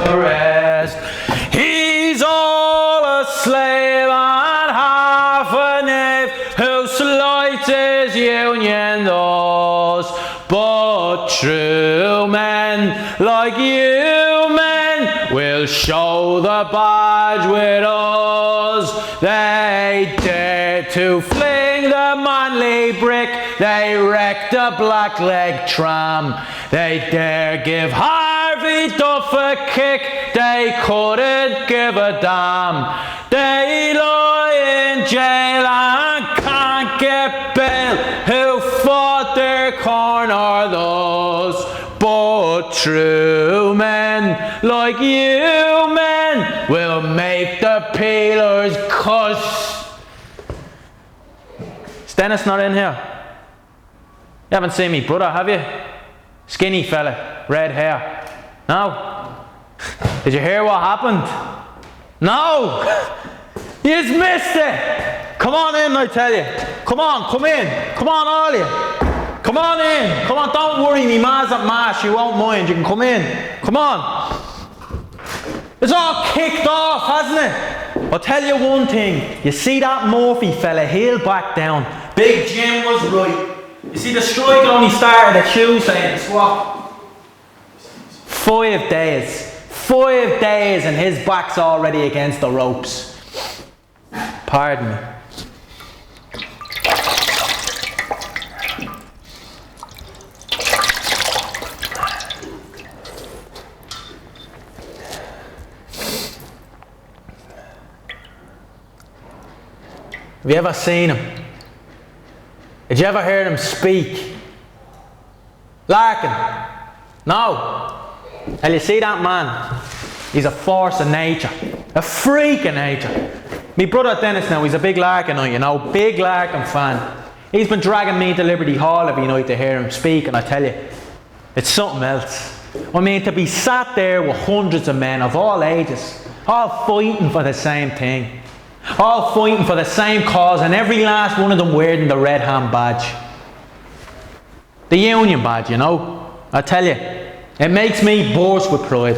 the rest. He's all a slave and half a knave, who slights his union thus. But true men like you men will show the badge with us. They dare to fling the manly brick, they wreck the blackleg tram. They dare give Harvey Duff a kick, they couldn't give a damn. They lie in jail and can't get bail, who fought their corner thus. But true men like you men will make the peelers cuss. Is Dennis not in here? You haven't seen me brother, have you? Skinny fella, red hair. No? Did you hear what happened? No! You've missed it! Come on in, I tell you. Come on, come in. Come on, all of you. Come on in. Come on, don't worry, me ma's at mass. You won't mind. You can come in. Come on. It's all kicked off, hasn't it? I'll tell you one thing. You see that Murphy fella, he'll back down. Big Jim was right. You see, the strike only started at Tuesday in the squat. 5 days. 5 days and his back's already against the ropes. Pardon me. Have you ever seen him? Did you ever hear him speak? Larkin? No. And you see that man? He's a force of nature. A freak of nature. Me brother Dennis now, he's a big Larkin, you know, big Larkin fan. He's been dragging me to Liberty Hall every night to hear him speak, and I tell you, it's something else. I mean, to be sat there with hundreds of men of all ages, all fighting for the same thing. All fighting for the same cause, and every last one of them wearing the red hand badge. The union badge, you know. I tell you, it makes me burst with pride.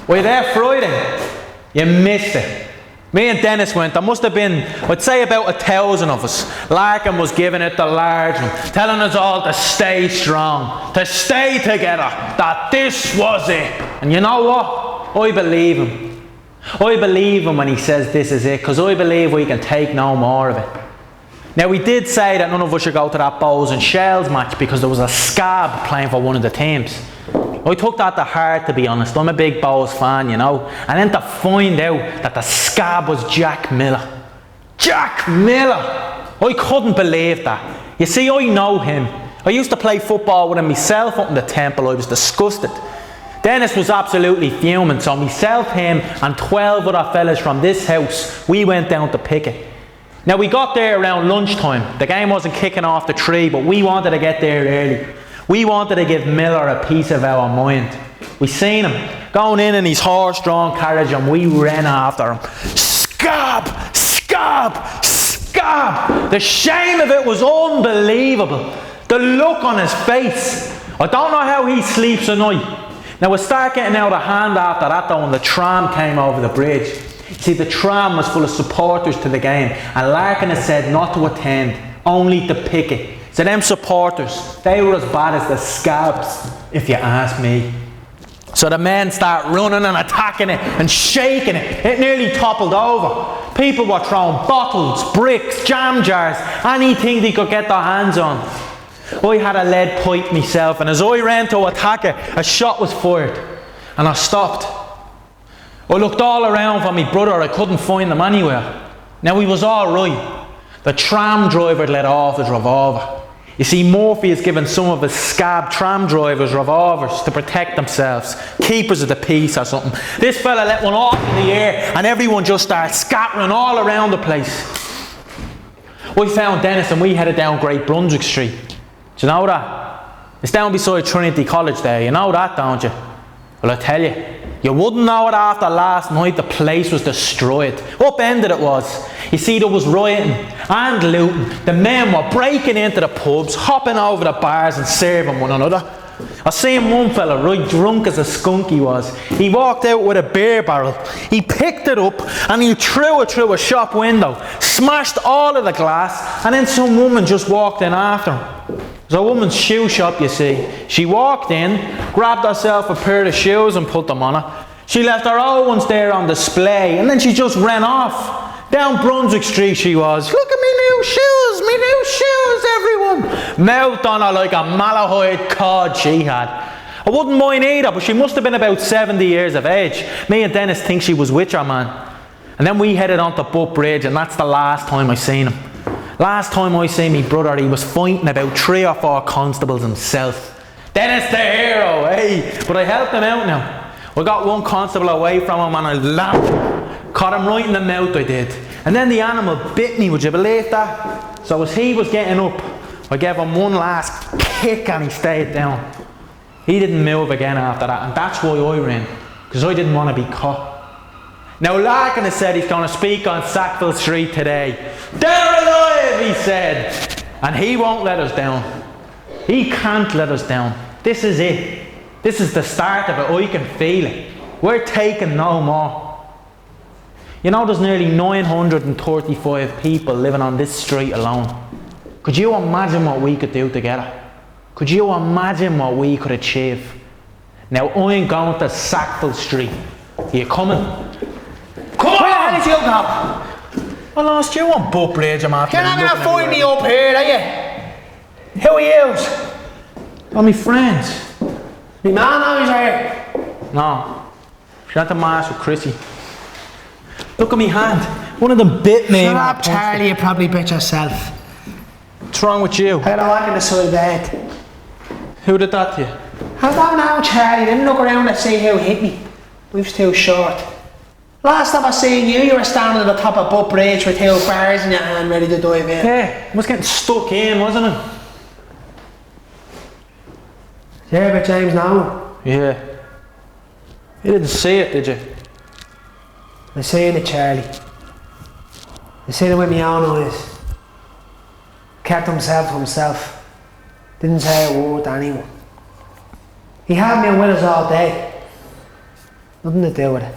Were you there Friday? You missed it. Me and Dennis went. There must have been, I'd say, about 1,000 of us. Larkin was giving it the large one, telling us all to stay strong, to stay together, that this was it. And you know what? I believe him. I believe him when he says this is it, because I believe we can take no more of it. Now, we did say that none of us should go to that Bows and Shells match because there was a scab playing for one of the teams. I took that to heart, to be honest. I'm a big Bows fan, you know. And then to find out that the scab was Jack Miller. Jack Miller! I couldn't believe that. You see, I know him. I used to play football with him myself up in the Temple. I was disgusted. Dennis was absolutely fuming, so myself, him and 12 other fellas from this house, we went down to pick it. Now, we got there around lunchtime. The game wasn't kicking off the 3, but we wanted to get there early. We wanted to give Miller a piece of our mind. We seen him going in his horse-drawn carriage, and we ran after him. Scab! Scab! Scab! The shame of it was unbelievable. The look on his face. I don't know how he sleeps at night. Now, we start getting out of hand after that though, when the tram came over the bridge. See, the tram was full of supporters to the game, and Larkin had said not to attend, only to pick it. So them supporters, they were as bad as the scabs, if you ask me. So the men start running and attacking it and shaking it. It nearly toppled over. People were throwing bottles, bricks, jam jars, anything they could get their hands on. I had a lead pipe myself, and as I ran to attack it, a shot was fired, and I stopped. I looked all around for my brother. I couldn't find him anywhere. Now, he was all right. The tram driver let off his revolver. You see, Murphy has given some of his scab tram drivers revolvers to protect themselves, keepers of the peace or something. This fella let one off in the air, and everyone just started scattering all around the place. We found Dennis and we headed down Great Brunswick Street. Do you know that? It's down beside Trinity College there. You know that, don't you? Well, I tell you, you wouldn't know it after last night. The place was destroyed. Upended it was. You see, there was rioting and looting. The men were breaking into the pubs, hopping over the bars and serving one another. I seen one fella, right drunk as a skunk he was. He walked out with a beer barrel. He picked it up and he threw it through a shop window, smashed all of the glass, and then some woman just walked in after him. It was a woman's shoe shop, you see. She walked in, grabbed herself a pair of shoes and put them on her. She left her old ones there on display, and then she just ran off. Down Brunswick Street she was. Look at me new shoes, everyone. Mouthed on her like a malahide cod she had. I wouldn't mind either, but she must have been about 70 years of age. Me and Dennis think she was with her, man. And then we headed on to Butt Bridge, and that's the last time I seen him. Last time I seen me brother, he was fighting about 3 or 4 constables himself. Dennis the hero, hey! But I helped him out now. I got one constable away from him and I lapped him. Caught him right in the mouth, I did. And then the animal bit me, would you believe that? So as he was getting up, I gave him one last kick and he stayed down. He didn't move again after that, and that's why I ran, because I didn't want to be caught. Now Larkin has said he's going to speak on Sackville Street today. They're alive, he said. And he won't let us down. He can't let us down. This is it. This is the start of it. I can feel it. We're taking no more. You know, there's nearly 935 people living on this street alone. Could you imagine what we could do together? Could you imagine what we could achieve? Now I'm going to Sackville Street. Are you coming? Come on! Where did you go? I lost you on Butt Bridge, I'm after. You're not going to find me up here, are you? Who are you? Oh, my friends. My man always here. No. She had to mask with Chrissy. Look at me hand. One of them bit me. Shut up, Charlie, you probably bit yourself. What's wrong with you? I don't walk in the side of the head. Who did that to you? I don't know, Charlie. Didn't look around and see who hit me. I was too short. Last time I seen you, you were standing at the top of Butt Bridge with 2 bars in your hand ready to dive in. Yeah, I was getting stuck in, wasn't it? You hear about James now? Yeah. You didn't see it, did you? I seen it, Charlie. I seen it with my own eyes. Kept himself to himself. Didn't say a word to anyone. He had me with us all day. Nothing to do with it.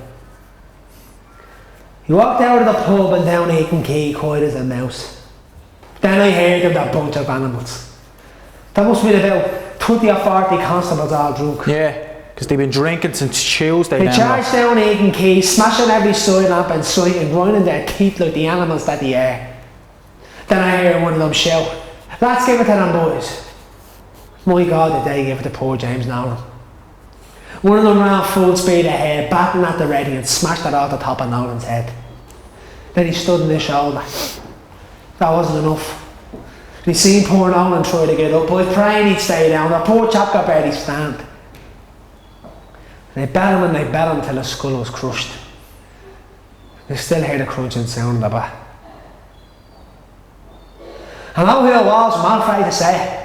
He walked out of the pub and down Aiken Quay quiet as a mouse. Then I heard of that bunch of animals. There must have been about 20 or 40 constables all drunk. Yeah. Because they've been drinking since Tuesday. They charged down Aiken Quay, smashing every side lamp in sight and grinding their teeth like the animals that they are. Then I heard one of them shout, "Let's give it to them boys." My God, did they give it to poor James Nolan. One of them ran full speed ahead, batting at the ready and smashed it off the top of Nolan's head. Then he stood on his shoulder. That wasn't enough. He seen poor Nolan try to get up, but I was praying he'd stay down. The poor chap got barely stand. They bet him and they bet him till his skull was crushed. They still hear the crunching sound of the bat. I know who it was, I'm not afraid to say it.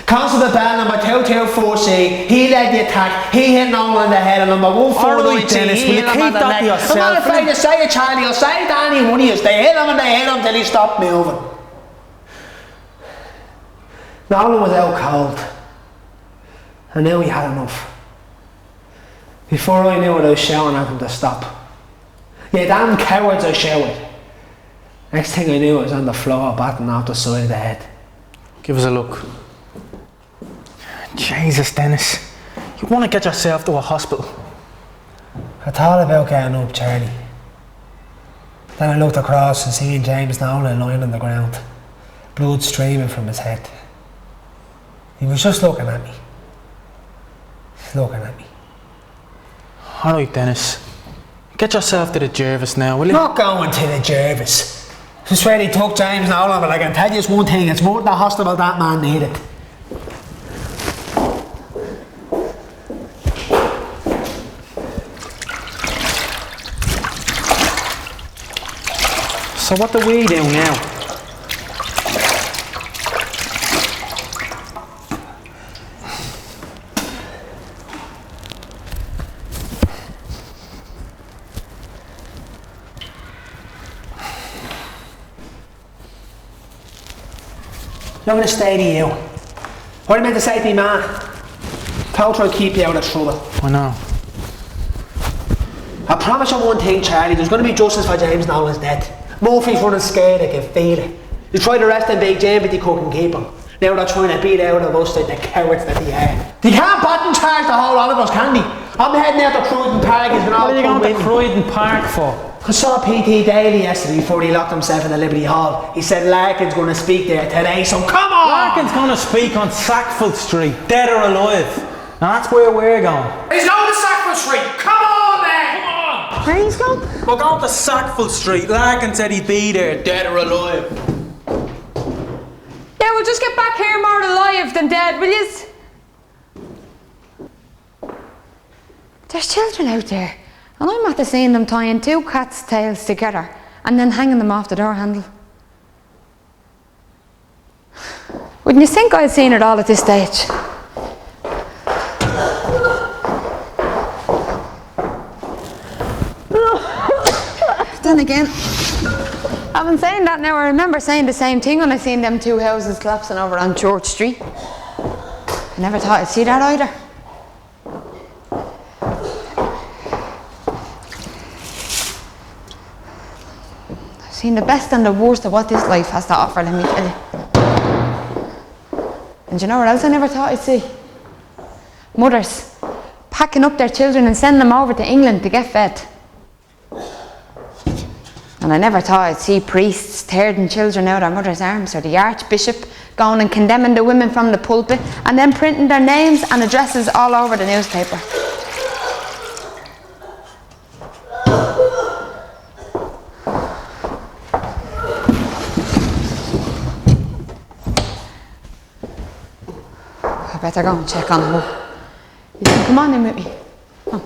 Constable Bell, number 224C, he led the attack, he hit Nolan in the head, and number 149C, Dennis, he will hit you him keep on the that leg. to yourself? I'm not afraid to say it, Charlie, I'll say it to any one of you. They hit him and they hit him till he stopped moving. Nolan was out cold. I knew he had enough. Before I knew it, I was shouting at him to stop. "You damn cowards," I shouted. Next thing I knew, I was on the floor, batting off the side of the head. Give us a look. Jesus, Dennis. You want to get yourself to a hospital. I thought about getting up, Charlie. Then I looked across and seen James Nolan lying on the ground, blood streaming from his head. He was just looking at me. He's looking at me. Alright, Dennis. Get yourself to the Jervis now, will you? Not going to the Jervis. I swear he took James Nolan, but I can tell you one thing, it's more than the hospital that man needed. So what do we do now? I'm going to stay to you. What are you meant to say to me, man? told her I'd keep you out of trouble. I know. I promise you one thing, Charlie, there's going to be justice for James Nolan's death. Murphy's running scared, I can feel it. They tried to arrest him, Big Jane, but they couldn't keep him. Now they're trying to beat out of us like the cowards that they are. They can't button charge the whole lot of us, can they? I'm heading out to Croydon Park. What are you going to Croydon Park for? I saw PT Daly yesterday before he locked himself in the Liberty Hall. He said Larkin's going to speak there today, so come on! Larkin's going to speak on Sackville Street, dead or alive. Now that's where we're going. He's going to Sackville Street! Come on then! Come on! Where he's going? We're going to Sackville Street. Larkin said he'd be there, dead or alive. Yeah, we'll just get back here more alive than dead, will yous? There's children out there, and I'm after seeing them tying two cats' tails together and then hanging them off the door handle. Wouldn't you think I'd seen it all at this stage? Then again, I've been saying that now. I remember saying the same thing when I seen them two houses collapsing over on George Street. I never thought I'd see that either. I've seen the best and the worst of what this life has to offer, let me tell you. And do you know what else I never thought I'd see? Mothers packing up their children and sending them over to England to get fed. And I never thought I'd see priests tearing children out of mothers' arms, or the Archbishop going and condemning the women from the pulpit and then printing their names and addresses all over the newspaper. I better go and check on her. You can come on in with me. Come.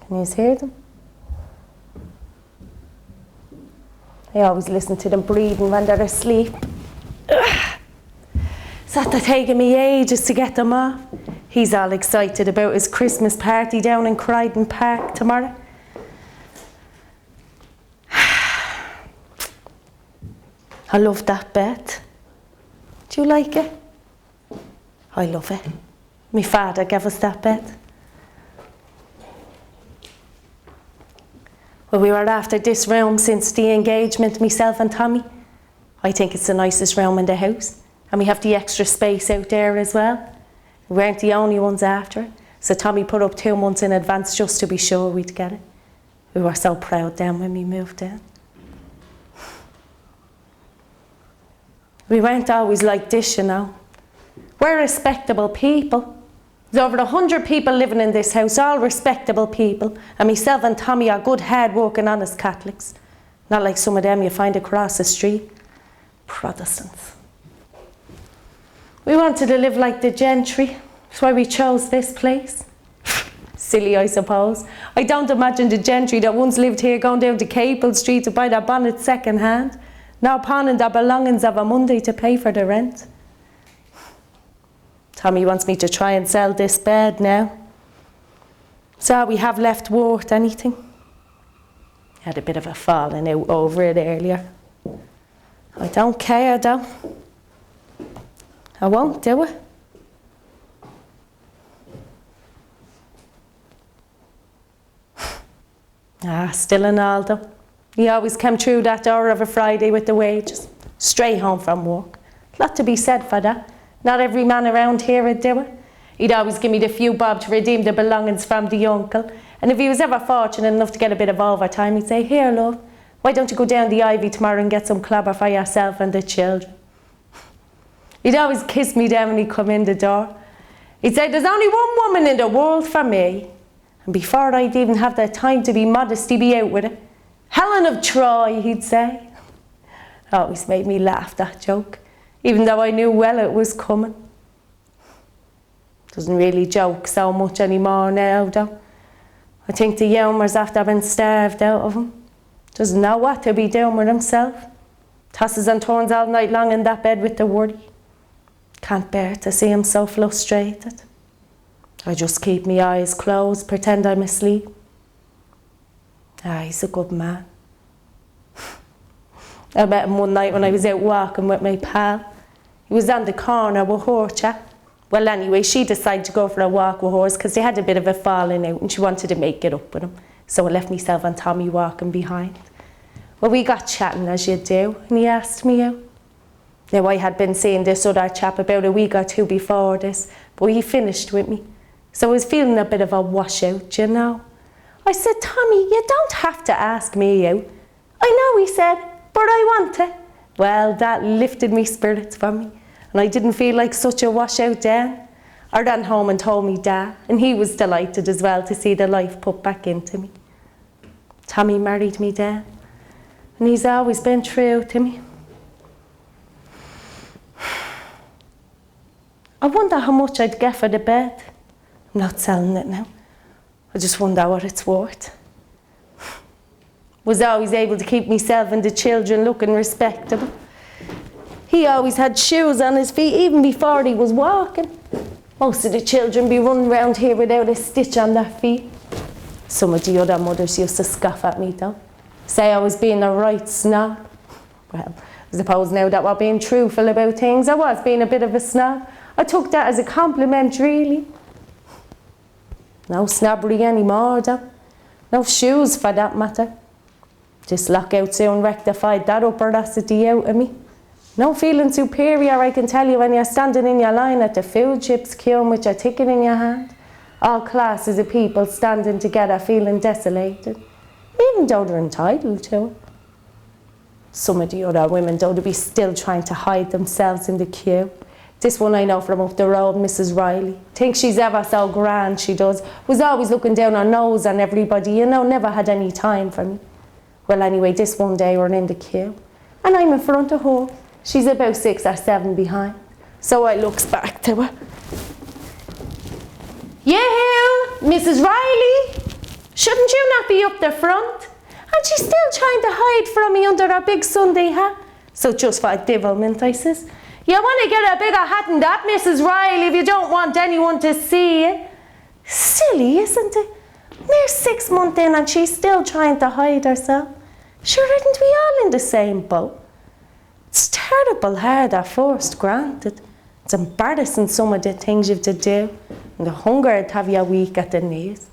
Can you hear them? I always listen to them breathing when they're asleep. It's after taking me ages to get them off. He's all excited about his Christmas party down in Croydon Park tomorrow. I love that bed. Do you like it? I love it. My father gave us that bed. Well, we were after this room since the engagement, myself and Tommy. I think it's the nicest room in the house. And we have the extra space out there as well. We weren't the only ones after it. So Tommy put up 2 months in advance just to be sure we'd get it. We were so proud then when we moved in. We weren't always like this, you know. We're respectable people. There's over 100 people living in this house, all respectable people. And myself and Tommy are good, hard-working, honest Catholics. Not like some of them you find across the street. Protestants. We wanted to live like the gentry. That's why we chose this place. Silly, I suppose. I don't imagine the gentry that once lived here going down to Capel Street to buy their bonnets second hand. Now pawning their belongings of a Monday to pay for the rent. Tommy wants me to try and sell this bed now. So we have left worth anything. Had a bit of a falling out over it earlier. I don't care though. I won't do it. Still in hAodha. He always came through that door of a Friday with the wages. Straight home from work. Lot to be said for that. Not every man around here would do it. He'd always give me the few bob to redeem the belongings from the uncle. And if he was ever fortunate enough to get a bit of overtime, he'd say, "Here, love, why don't you go down the Ivy tomorrow and get some clobber for yourself and the children?" He'd always kiss me down when he'd come in the door. He'd say, "There's only one woman in the world for me." And before I'd even have the time to be modest, he'd be out with it. "Helen of Troy," he'd say. It always made me laugh, that joke, even though I knew well it was coming. Doesn't really joke so much anymore now, though. I think the youngers after been starved out of him. Doesn't know what to be doing with himself. Tosses and turns all night long in that bed with the worry. Can't bear to see him so frustrated. I just keep my eyes closed, pretend I'm asleep. He's a good man. I met him one night when I was out walking with my pal. He was on the corner with her chap. Well, anyway, she decided to go for a walk with hers because they had a bit of a falling out and she wanted to make it up with him. So I left myself and Tommy walking behind. Well, we got chatting as you do, and he asked me out. Now, I had been seeing this other chap about a week or two before this, but he finished with me. So I was feeling a bit of a washout, you know. I said, Tommy, you don't have to ask me out. I know, he said, but I want to. Well, that lifted me spirits for me. And I didn't feel like such a washout then. I ran home and told me Dad, and he was delighted as well to see the life put back into me. Tommy married me then, and he's always been true to me. I wonder how much I'd get for the bed. I'm not selling it now. I just wonder what it's worth. Was always able to keep myself and the children looking respectable. He always had shoes on his feet even before he was walking. Most of the children be running around here without a stitch on their feet. Some of the other mothers used to scoff at me though. Say I was being a right snob. Well, I suppose now that we're being truthful about things, I was being a bit of a snob. I took that as a compliment really. No snobbery anymore though. No shoes for that matter. This lockout soon rectified that upperacity out of me. No feeling superior, I can tell you, when you're standing in your line at the food chips queuing with your ticket in your hand. All classes of people standing together feeling desolated, even though they're entitled to it. Some of the other women, though, to be still trying to hide themselves in the queue. This one I know from up the road, Mrs. Riley. Thinks she's ever so grand, she does. Was always looking down her nose on everybody, you know, never had any time for me. Well, anyway, this one day we're in the queue, and I'm in front of her. She's about 6 or 7 behind. So I looks back to her. Yoo-hoo, Mrs. Riley, shouldn't you not be up the front? And she's still trying to hide from me under her big Sunday hat. So just for devilment, I says, you want to get a bigger hat than that, Mrs. Riley, if you don't want anyone to see it. Silly, isn't it? Mere 6 months in and she's still trying to hide herself. Sure, aren't we all in the same boat? It's terrible hard at first, granted. It's embarrassing some of the things you have to do, and the hunger would have you weak at the knees.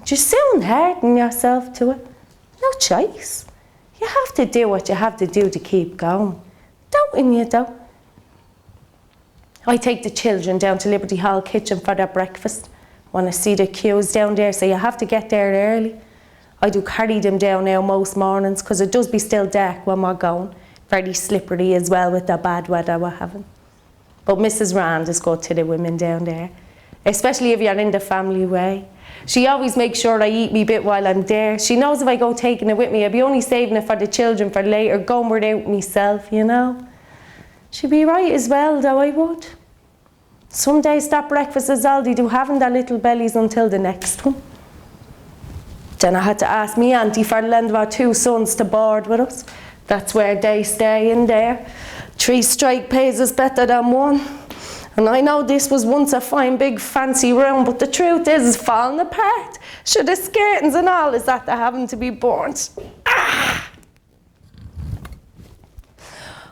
But you soon harden yourself to it. No choice. You have to do what you have to do to keep going. Don't you, though? I take the children down to Liberty Hall kitchen for their breakfast. Want to see the queues down there, so you have to get there early. I do carry them down now most mornings, because it does be still dark when we're going. Very slippery as well with the bad weather we're having. But Mrs. Rand is good to the women down there, especially if you're in the family way. She always makes sure I eat me bit while I'm there. She knows if I go taking it with me, I'll be only saving it for the children for later, going without myself, you know. She'd be right as well, though, I would. Some days that breakfast is all they do, having their little bellies until the next one. Then I had to ask me auntie for the lend of our 2 sons to board with us. That's where they stay in there. 3 straight pays is better than 1. And I know this was once a fine big fancy room, but the truth is it's falling apart. Sure, the skirtings and all is that they're having to be burnt. Ah!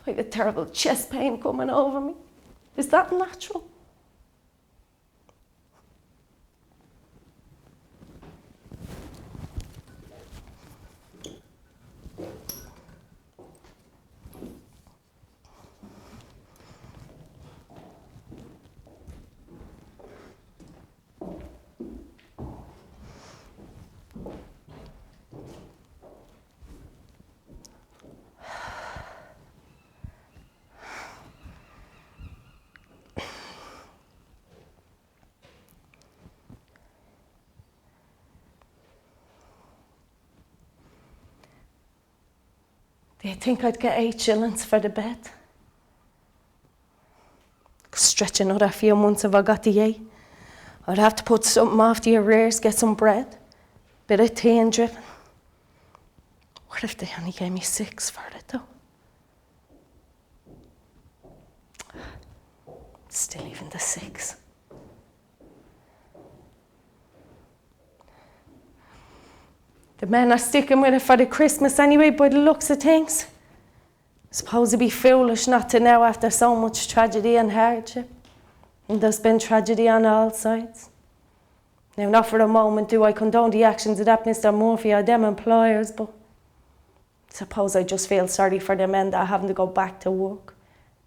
I have a terrible chest pain coming over me. Is that natural? Do you think I'd get 8 shillings for the bed? Stretch another few months if I got the 8. I'd have to put something off the arrears, get some bread, bit of tea and dripping. What if they only gave me 6 for it though? Still even the 6. The men are sticking with it for the Christmas anyway, by the looks of things. Suppose it'd be foolish not to now after so much tragedy and hardship. And there's been tragedy on all sides. Now, not for a moment do I condone the actions of that Mr. Murphy or them employers, but suppose I just feel sorry for the men that are having to go back to work.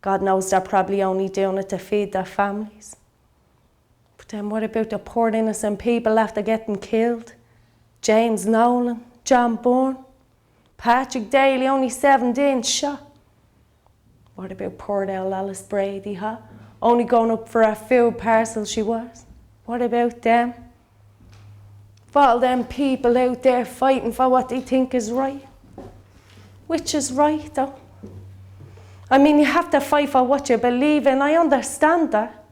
God knows they're probably only doing it to feed their families. But then what about the poor innocent people after getting killed? James Nolan, John Bourne, Patrick Daly, only 17 shot. What about poor old Alice Brady, huh? Only going up for a food parcel she was. What about them? For all them people out there fighting for what they think is right. Which is right, though? I mean, you have to fight for what you believe in, I understand that.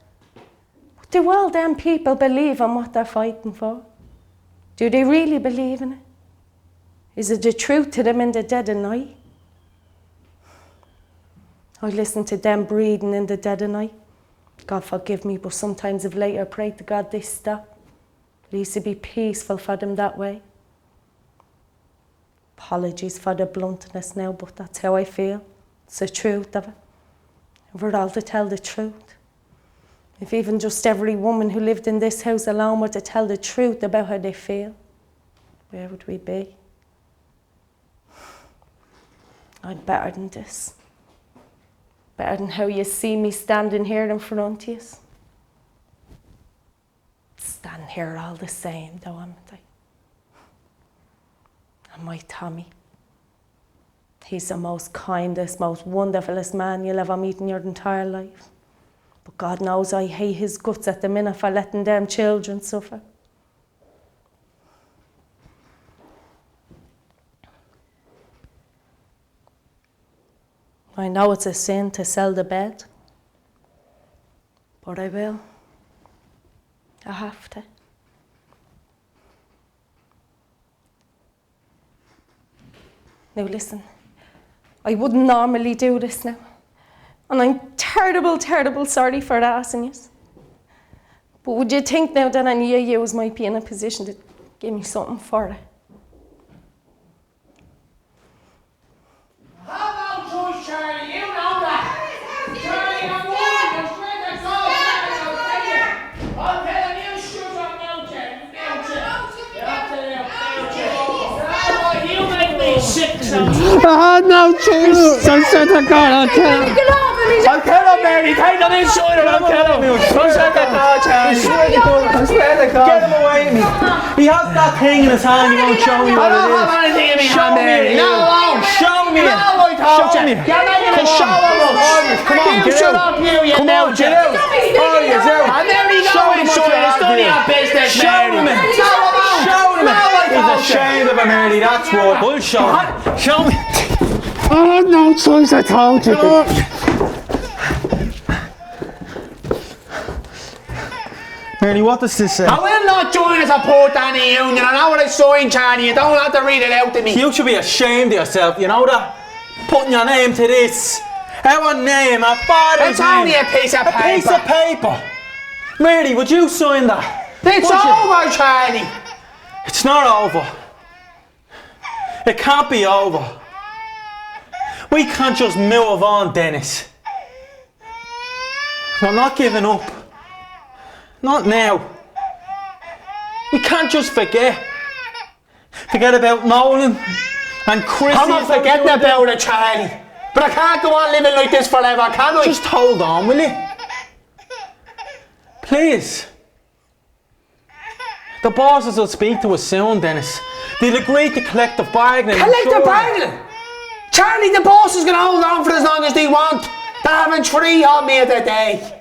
But do all them people believe in what they're fighting for? Do they really believe in it? Is it the truth to them in the dead of night? I listen to them breathing in the dead of night. God forgive me, but sometimes of late I pray to God they stop. At least it'd be peaceful for them that way. Apologies for the bluntness now, but that's how I feel. It's the truth of it. And we're all to tell the truth. If even just every woman who lived in this house alone were to tell the truth about how they feel, where would we be? I'm better than this. Better than how you see me standing here in front of you. Standing here all the same, though, haven't I? And my Tommy. He's the most kindest, most wonderfulest man you'll ever meet in your entire life. But God knows I hate his guts at the minute for letting them children suffer. I know it's a sin to sell the bed, but I will. I have to. Now listen, I wouldn't normally do this now. And I'm terrible, terrible sorry for asking you. But would you think now that any of you might be in a position to give me something for it? How about choice, Charlie? You know that. Charlie, I'm warning you. Straight to call. I'll tell him you shoot on Milton. You make me sick sometimes. No choice. I said to God, I'll tell him. I'll tell him, Mary. Take him inside and I'll tell him. I said to God, Charlie. I swear to God. Get him away from me. He has that thing in his hand, he won't show me what it is. I don't have anything in my hand, Mary. No, I won't. Show me it. No, I told Show you. me. You're making a show of us. Come on, you get shut out. up, you Come on, get out. Oh, you're out. And there he goes. It's none of your business, Show Mary. me. No, I won't. Show me. No, I He's told you. ashamed of him, Mary. That's what. We'll show him. Show me. Oh, no choice, I told you. Mary, what does this say? I will not join as a port any union. I know what I signed, Charlie. You don't have to read it out to me. You should be ashamed of yourself, you know that? Putting your name to this. Our name, our father's It's name. only a piece of A paper. piece of paper. Mary, would you sign that? It's Would you? over, Charlie. It's not over. It can't be over. We can't just move on, Dennis. We're not giving up. Not now. We can't just forget. Forget about Nolan and Chris. I'm not forgetting about it, Charlie. But I can't go on living like this forever, can I? Just hold on, will you? Please. The bosses will speak to us soon, Dennis. They'll agree to collective bargaining. Collective bargaining? Charlie, the boss is going to hold on for as long as they want. They're having 3 hot meals a day.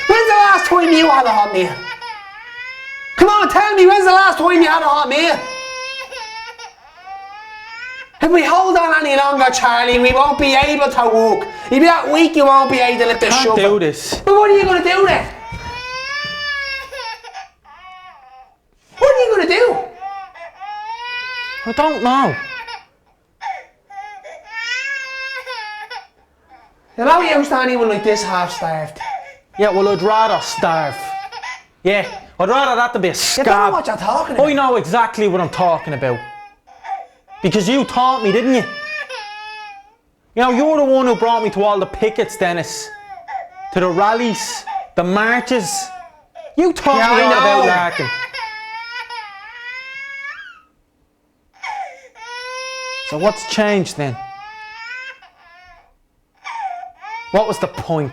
When's the last time you had a hot meal? Come on, tell me, when's the last time you had a hot meal? If we hold on any longer, Charlie, we won't be able to walk. You'll be that weak you won't be able to lift the shovel. Can't do this. But what are you going to do then? What are you going to do? I don't know. You know you used to anyone like this half-starved. Yeah, well, I'd rather starve. Yeah, I'd rather that than be a scab. You don't know what you're talking about. I know exactly what I'm talking about. Because you taught me, didn't you? You know, you're the one who brought me to all the pickets, Dennis. To the rallies, the marches. You taught me all about larking. So what's changed then? What was the point?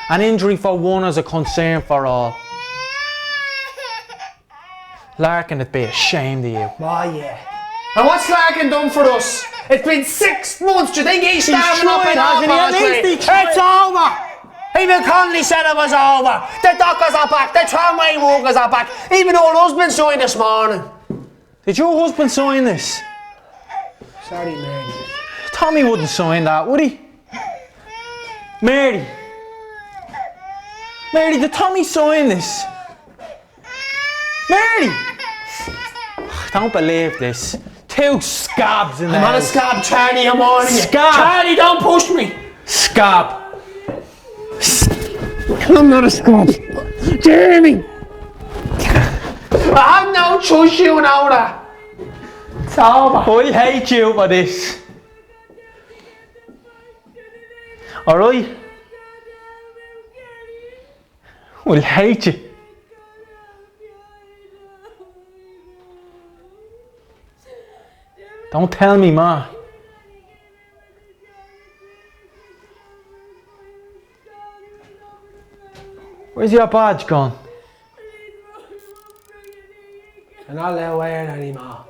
An injury for one is a concern for all. Larkin would be ashamed of you. Oh yeah. And what's Larkin done for us? It's been 6 months. Do you think he's starving up in hasn't he? At least he tried. It's over. Even Cooney said it was over. The dockers are back. The tramway workers are back. Even old husband signed this morning. Did your husband sign this? Sorry, Mary. Tommy wouldn't sign that, would he? Mary. Mary, did Tommy sign this? Mary! I don't believe this. 2 scabs in there. I'm not a scab, Charlie, I'm warning you. Scab! Charlie, don't push me. Scab! I'm not a scab. Jeremy! I have no choice, you know that. It's over. I hate you for this. Alright? I'll hate you. Don't tell me, Ma. Where's your badge gone? I'm not allowed to wear it anymore.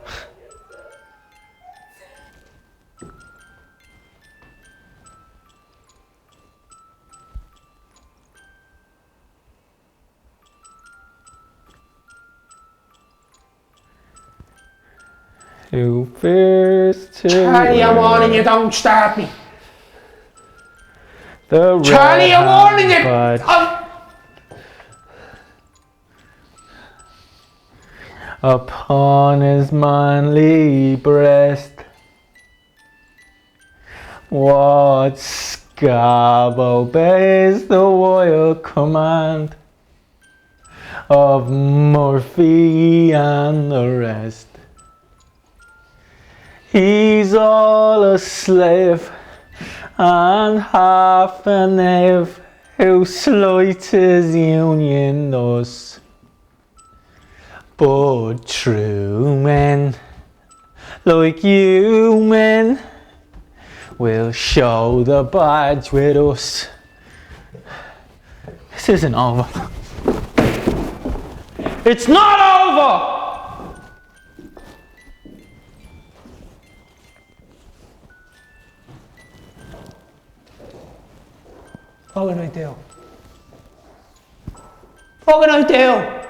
Who fears to Charlie, I'm warning you, don't start me. the Charlie, I'm warning you. red upon his manly breast. What scab obeys the royal command of Murphy and the rest? He's all a slave and half a knave who slights his union thus. But true men like you men will show the badge with us. This isn't over. It's not over! What can I do? What can I do?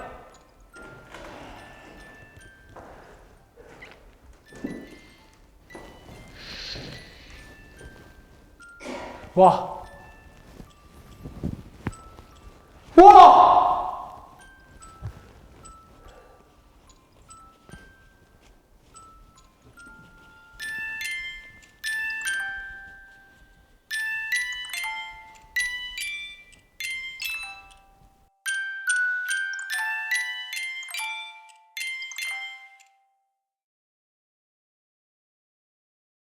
What?